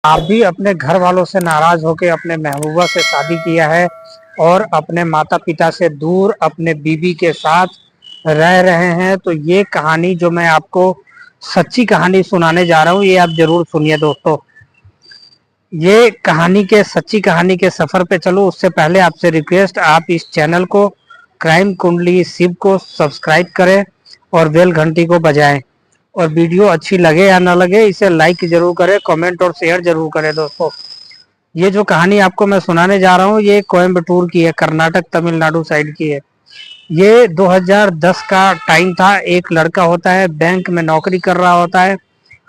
आप भी अपने घर वालों से नाराज होकर अपने महबूबा से शादी किया है और अपने माता पिता से दूर अपने बीबी के साथ रह रहे हैं, तो ये कहानी जो मैं आपको सच्ची कहानी सुनाने जा रहा हूँ, ये आप जरूर सुनिए दोस्तों। ये कहानी के सच्ची कहानी के सफर पे चलो, उससे पहले आपसे रिक्वेस्ट, आप इस चैनल को क्राइम कुंडली शिव को सब्सक्राइब करें और बेल घंटी को बजाएं। और वीडियो अच्छी लगे या ना लगे, इसे लाइक जरूर करें, कमेंट और शेयर जरूर करें दोस्तों। ये जो कहानी आपको मैं सुनाने जा रहा हूँ, ये कोयम्बटूर की है, कर्नाटक तमिलनाडु साइड की है। ये 2010 का टाइम था। एक लड़का होता है, बैंक में नौकरी कर रहा होता है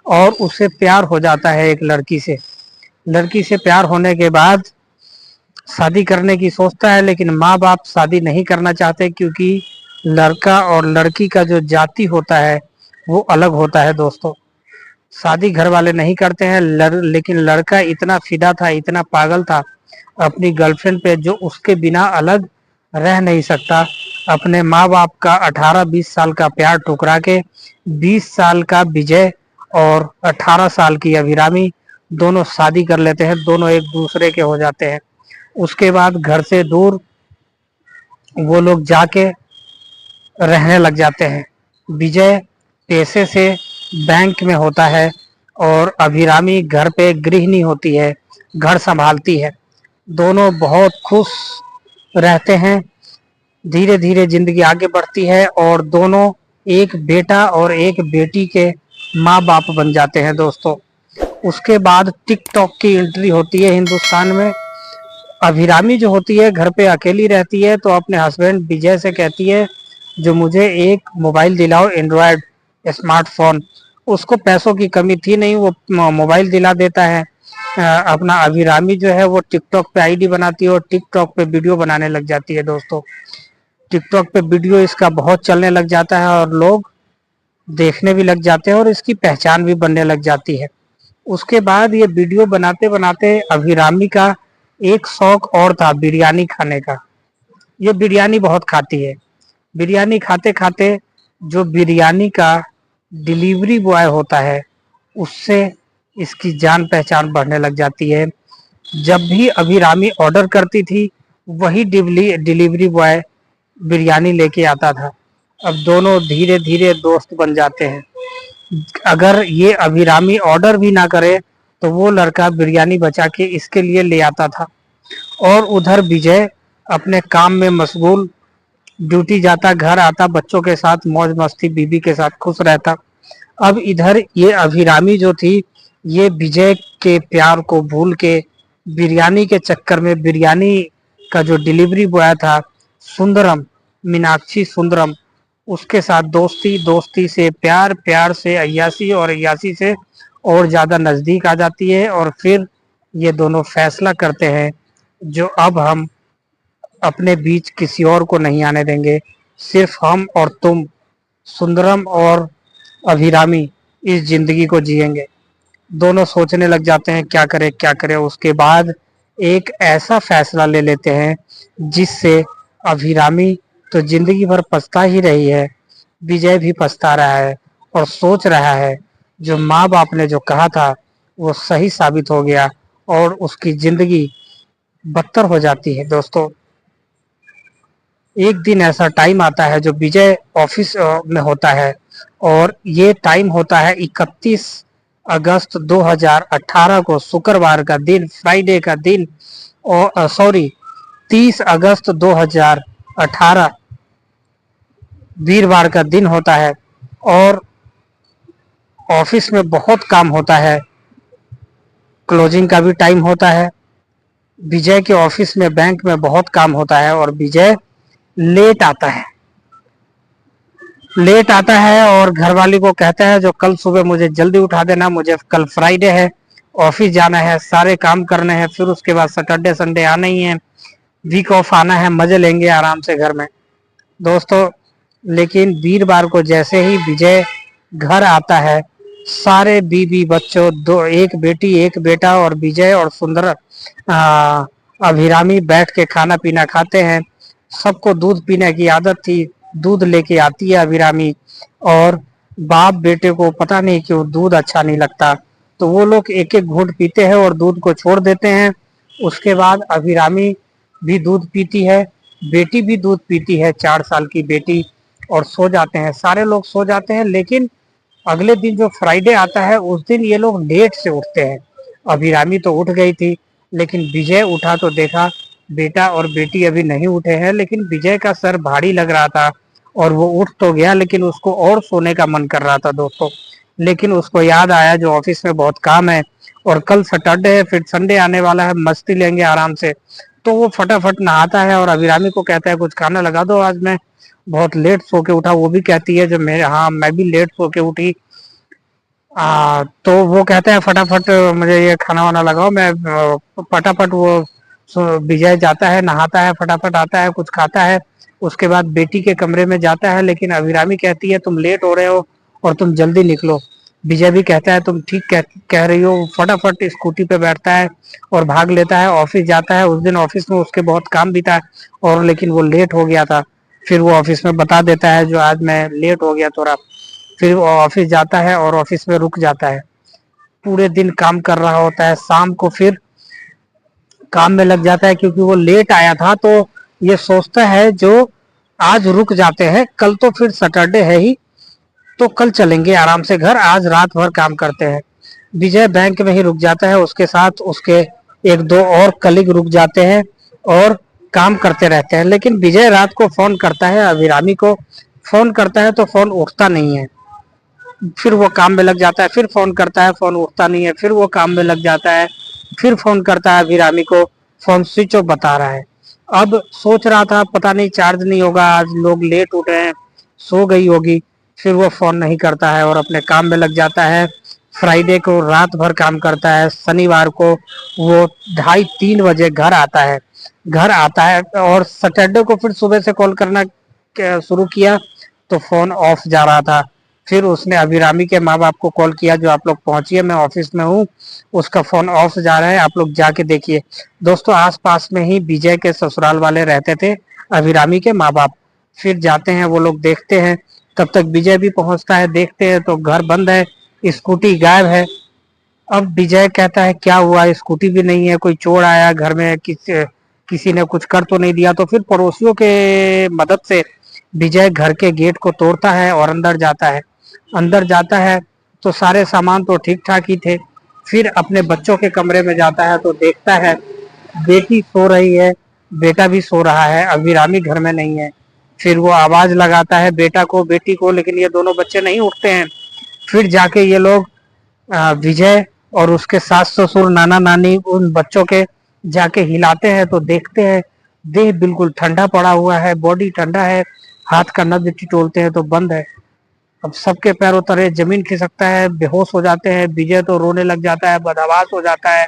और उससे प्यार हो जाता है एक लड़की से। लड़की से प्यार होने के बाद शादी करने की सोचता है, लेकिन माँ बाप शादी नहीं करना चाहते, क्योंकि लड़का और लड़की का जो जाति होता है वो अलग होता है दोस्तों। शादी घर वाले नहीं करते हैं। लेकिन लड़का इतना फिदा था, इतना पागल था अपनी गर्लफ्रेंड पे, जो उसके बिना अलग रह नहीं सकता। अपने माँ बाप का 18-20 साल का प्यार ठुकरा के 20 साल का विजय और 18 साल की अभिरामी दोनों शादी कर लेते हैं। दोनों एक दूसरे के हो जाते हैं। उसके बाद घर से दूर वो लोग जाके रहने लग जाते हैं। विजय पैसे से बैंक में होता है और अभिरामी घर पे गृहिणी होती है, घर संभालती है। दोनों बहुत खुश रहते हैं। धीरे धीरे जिंदगी आगे बढ़ती है और दोनों एक बेटा और एक बेटी के माँ बाप बन जाते हैं दोस्तों। उसके बाद टिकटॉक की एंट्री होती है हिंदुस्तान में। अभिरामी जो होती है घर पे अकेली रहती है, तो अपने हस्बैंड विजय से कहती है, जो मुझे एक मोबाइल दिलाओ, एंड्रॉयड स्मार्टफोन। उसको पैसों की कमी थी नहीं, वो मोबाइल दिला देता है। अपना अभिरामी जो है वो टिकटॉक पे आईडी बनाती है और टिकटॉक पे वीडियो बनाने लग जाती है दोस्तों। टिकटॉक पे वीडियो इसका बहुत चलने लग जाता है और लोग देखने भी लग जाते हैं और इसकी पहचान भी बनने लग जाती है। उसके बाद ये वीडियो बनाते बनाते अभिरामी का एक शौक और था, बिरयानी खाने का। ये बिरयानी बहुत खाती है। बिरयानी खाते खाते जो बिरयानी का डिलीवरी बॉय होता है, उससे इसकी जान पहचान बढ़ने लग जाती है। जब भी अभिरामी ऑर्डर करती थी, वही डिलीवरी बॉय बिरयानी लेके आता था। अब दोनों धीरे धीरे दोस्त बन जाते हैं। अगर ये अभिरामी ऑर्डर भी ना करे, तो वो लड़का बिरयानी बचा के इसके लिए ले आता था। और उधर विजय अपने काम में मशगूल, ड्यूटी जाता, घर आता, बच्चों के साथ मौज मस्ती, बीबी के साथ खुश रहता। अब इधर ये अभिरामी जो थी, ये विजय के प्यार को भूल के बिरयानी के चक्कर में, बिरयानी का जो डिलीवरी बॉय था सुंदरम, मीनाक्षी सुंदरम, उसके साथ दोस्ती, दोस्ती से प्यार, प्यार से अय्यासी और अय्यासी से और ज्यादा नजदीक आ जाती है। और फिर ये दोनों फैसला करते हैं, जो अब हम अपने बीच किसी और को नहीं आने देंगे, सिर्फ हम और तुम, सुंदरम और अभिरामी, इस जिंदगी को जिएंगे। दोनों सोचने लग जाते हैं क्या करें क्या करें। उसके बाद एक ऐसा फैसला ले लेते हैं जिससे अभिरामी तो जिंदगी भर पछता ही रही है, विजय भी पछता रहा है और सोच रहा है जो माँ बाप ने जो कहा था वो सही साबित हो गया, और उसकी जिंदगी बदतर हो जाती है दोस्तों। एक दिन ऐसा टाइम आता है जो विजय ऑफिस में होता है, और ये टाइम होता है 31 अगस्त 2018 को, शुक्रवार का दिन, फ्राइडे का दिन, और सॉरी 30 अगस्त 2018 वीरवार का दिन होता है। और ऑफिस में बहुत काम होता है, क्लोजिंग का भी टाइम होता है। विजय के ऑफिस में, बैंक में बहुत काम होता है और विजय लेट आता है। और घर वाली को कहता है, जो कल सुबह मुझे जल्दी उठा देना, मुझे कल फ्राइडे है, ऑफिस जाना है, सारे काम करने हैं, फिर उसके बाद सैटरडे संडे आना ही है, वीक ऑफ आना है, मजे लेंगे आराम से घर में दोस्तों। लेकिन वीरवार को जैसे ही विजय घर आता है, सारे बीवी बच्चों, दो, एक बेटी एक बेटा और विजय और सुंदर अभिरामी बैठ के खाना पीना खाते हैं। सबको दूध पीने की आदत थी, दूध लेके आती है अभिरामी, और बाप बेटे को पता नहीं क्यों दूध अच्छा नहीं लगता, तो वो लोग एक एक घूंट पीते हैं और दूध को छोड़ देते हैं। उसके बाद अभिरामी भी दूध पीती है, बेटी भी दूध पीती है, 4 साल की बेटी, और सो जाते हैं। सारे लोग सो जाते हैं, लेकिन अगले दिन जो फ्राइडे आता है उस दिन ये लोग लेट से उठते हैं। अभिरामी तो उठ गई थी, लेकिन विजय उठा तो देखा बेटा और बेटी अभी नहीं उठे हैं। लेकिन विजय का सर भारी लग रहा था और वो उठ तो गया, लेकिन उसको और सोने का मन कर रहा था दोस्तों। लेकिन उसको याद आया जो ऑफिस में बहुत काम है और कल सैटरडे है, फिर संडे आने वाला है, मस्ती लेंगे आराम से। तो वो फटाफट नहाता है और अभिरामी को कहता है कुछ खाना लगा दो, आज मैं बहुत लेट सो के उठा। वो भी कहती है जो मेरे, हाँ मैं भी लेट सो के उठी। तो वो कहते हैं फटाफट मुझे ये खाना वाना लगाओ। मैं फटाफट वो विजय जाता है, नहाता है, फटाफट आता है, कुछ खाता है। उसके बाद बेटी के कमरे में जाता है, लेकिन अभिरामी कहती है तुम लेट हो रहे हो और तुम जल्दी निकलो। विजय भी कहता है तुम ठीक कह रही हो। फटाफट स्कूटी पे बैठता है और भाग लेता है, ऑफिस जाता है। उस दिन ऑफिस में उसके बहुत काम भी था और लेकिन वो लेट हो गया था। फिर वो ऑफिस में बता देता है जो आज मैं लेट हो गया थोड़ा। फिर वो ऑफिस जाता है और ऑफिस में रुक जाता है। पूरे दिन काम कर रहा होता है, शाम को फिर काम में लग जाता है क्योंकि वो लेट आया था। तो ये सोचता है जो आज रुक जाते हैं, कल तो फिर सैटरडे है ही, तो कल चलेंगे आराम से घर, आज रात भर काम करते हैं। विजय बैंक में ही रुक जाता है, उसके साथ उसके एक दो और कलीग रुक जाते हैं और काम करते रहते हैं। लेकिन विजय रात को फोन करता है अभिरामी को, फोन करता है तो फोन उठता नहीं है। फिर वो काम में लग जाता है, फिर फोन करता है, फोन उठता नहीं है, फिर वो काम में लग जाता है, फिर फोन करता है अभिरामी को, फोन स्विच ऑफ बता रहा है। अब सोच रहा था पता नहीं चार्ज नहीं होगा, आज लोग लेट उठे हैं, सो गई होगी। फिर वो फोन नहीं करता है और अपने काम में लग जाता है। फ्राइडे को रात भर काम करता है। शनिवार को वो 2:30-3 बजे घर आता है। और सैटरडे को फिर सुबह से कॉल करना शुरू किया तो फोन ऑफ जा रहा था। फिर उसने अभिरामी के माँ बाप को कॉल किया जो आप लोग पहुंचिए, मैं ऑफिस में हूँ, उसका फोन ऑफ जा रहा है, आप लोग जाके देखिए। दोस्तों आसपास में ही विजय के ससुराल वाले रहते थे, अभिरामी के माँ बाप। फिर जाते हैं वो लोग, देखते हैं। तब तक विजय भी पहुंचता है, देखते हैं तो घर बंद है, स्कूटी गायब है। अब विजय कहता है क्या हुआ, स्कूटी भी नहीं है, कोई चोर आया घर में, किसी ने कुछ कर तो नहीं दिया। तो फिर पड़ोसियों के मदद से विजय घर के गेट को तोड़ता है और अंदर जाता है। अंदर जाता है तो सारे सामान तो ठीक ठाक ही थे। फिर अपने बच्चों के कमरे में जाता है तो देखता है बेटी सो रही है, बेटा भी सो रहा है, अभिरामी घर में नहीं है। फिर वो आवाज लगाता है बेटा को, बेटी को, लेकिन ये दोनों बच्चे नहीं उठते हैं। फिर जाके ये लोग विजय और उसके सास ससुर नाना नानी उन बच्चों के जाके हिलाते हैं तो देखते हैं देह बिल्कुल ठंडा पड़ा हुआ है, बॉडी ठंडा है, हाथ का नब्ज टटोलते हैं तो बंद है। अब सबके पैरों तले जमीन खिसकता है, बेहोश हो जाते हैं। विजय तो रोने लग जाता है, बदहवास हो जाता है।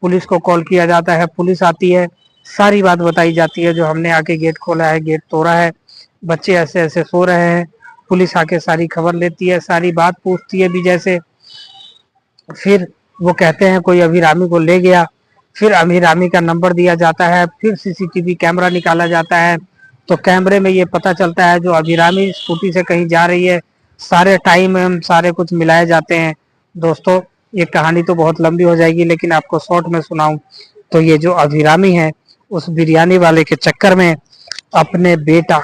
पुलिस को कॉल किया जाता है, पुलिस आती है, सारी बात बताई जाती है जो हमने आके गेट खोला है, गेट तोड़ा है, बच्चे ऐसे ऐसे सो रहे हैं। पुलिस आके सारी खबर लेती है, सारी बात पूछती है विजय से। फिर वो कहते हैं कोई अभिरामी को ले गया। फिर अभिरामी का नंबर दिया जाता है, फिर सीसीटीवी कैमरा निकाला जाता है तो कैमरे में ये पता चलता है जो अभिरामी स्कूटी से कहीं जा रही है, सारे टाइम एवं सारे कुछ मिलाए जाते हैं। दोस्तों ये कहानी तो बहुत लंबी हो जाएगी, लेकिन आपको शॉर्ट में सुनाऊं तो ये जो अभिरामी है उस बिरयानी वाले के चक्कर में अपने बेटा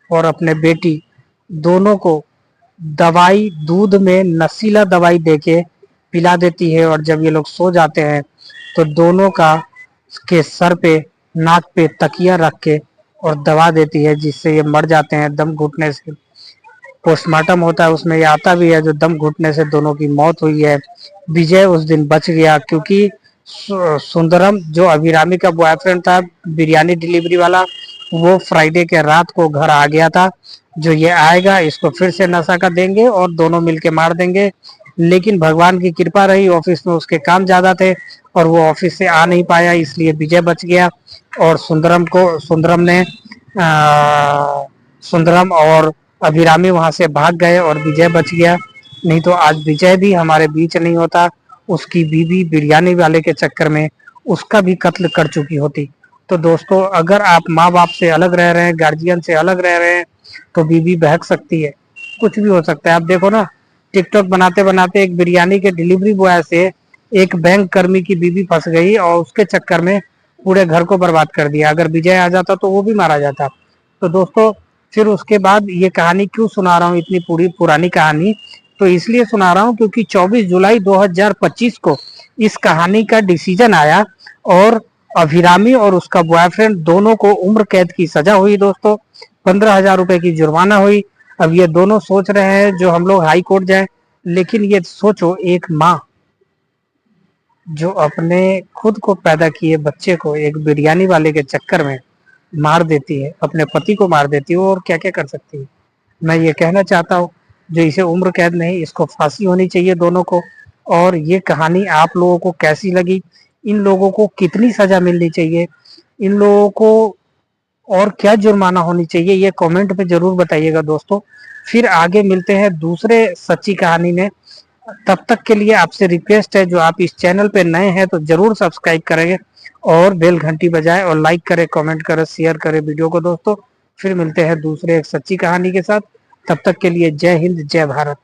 और अपने बेटी दोनों को दवाई, दूध में नशीला दवाई देके पिला देती है। और जब ये लोग सो जाते हैं तो दोनों का के सर पे, नाक पे तकिया रख के और दवा देती है, जिससे ये मर जाते हैं दम घुटने से। पोस्टमार्टम होता है, उसमें ये आता भी है जो दम घुटने से दोनों की मौत हुई है। विजय उस दिन बच गया क्योंकि सुंदरम जो अभिरामी का बॉयफ्रेंड था, बिरयानी डिलीवरी वाला, वो फ्राइडे के रात को घर आ गया था। जो ये आएगा इसको फिर से नशा का देंगे और दोनों मिलके मार देंगे। लेकिन भगवान की कृपा रही, ऑफिस में उसके काम ज्यादा थे और वो ऑफिस से आ नहीं पाया, इसलिए विजय बच गया। और सुंदरम और अभिरामी वहां से भाग गए और विजय बच गया। नहीं तो आज विजय भी हमारे बीच नहीं होता, उसकी बीवी बिरयानी वाले के चक्कर में उसका भी कत्ल कर चुकी होती। तो दोस्तों अगर आप माँ बाप से अलग रह रहे हैं, गार्जियन से अलग रह रहे हैं, तो बीवी बहक सकती है, कुछ भी हो सकता है। आप देखो ना, टिकटॉक बनाते बनाते एक बिरयानी के डिलीवरी बॉय से एक बैंक कर्मी की बीवी फंस गई और उसके चक्कर में पूरे घर को बर्बाद कर दिया। अगर विजय आ जाता तो वो भी मारा जाता। तो दोस्तों फिर उसके बाद ये कहानी क्यों सुना रहा हूँ, इतनी पूरी पुरानी कहानी, तो इसलिए सुना रहा हूँ क्योंकि 24 जुलाई 2025 को इस कहानी का डिसीजन आया और अभिरामी और उसका बॉयफ्रेंड दोनों को उम्र कैद की सजा हुई दोस्तों। 15,000 रुपए की जुर्माना हुई। अब ये दोनों सोच रहे हैं जो हम लोग हाई कोर्ट जाए, लेकिन ये सोचो एक माँ जो अपने खुद को पैदा किए बच्चे को एक बिरयानी वाले के चक्कर में मार देती है, अपने पति को मार देती है, और क्या क्या कर सकती है। मैं ये कहना चाहता हूँ जो इसे उम्र कैद नहीं, इसको फांसी होनी चाहिए दोनों को। और ये कहानी आप लोगों को कैसी लगी, इन लोगों को कितनी सजा मिलनी चाहिए, इन लोगों को और क्या जुर्माना होनी चाहिए, ये कमेंट में जरूर बताइएगा दोस्तों। फिर आगे मिलते हैं दूसरे सच्ची कहानी में। तब तक के लिए आपसे रिक्वेस्ट है जो आप इस चैनल पे नए हैं तो जरूर सब्सक्राइब करेंगे और बेल घंटी बजाएं और लाइक करें, कमेंट करें, शेयर करें वीडियो को दोस्तों। फिर मिलते हैं दूसरे एक सच्ची कहानी के साथ। तब तक के लिए जय हिंद, जय भारत।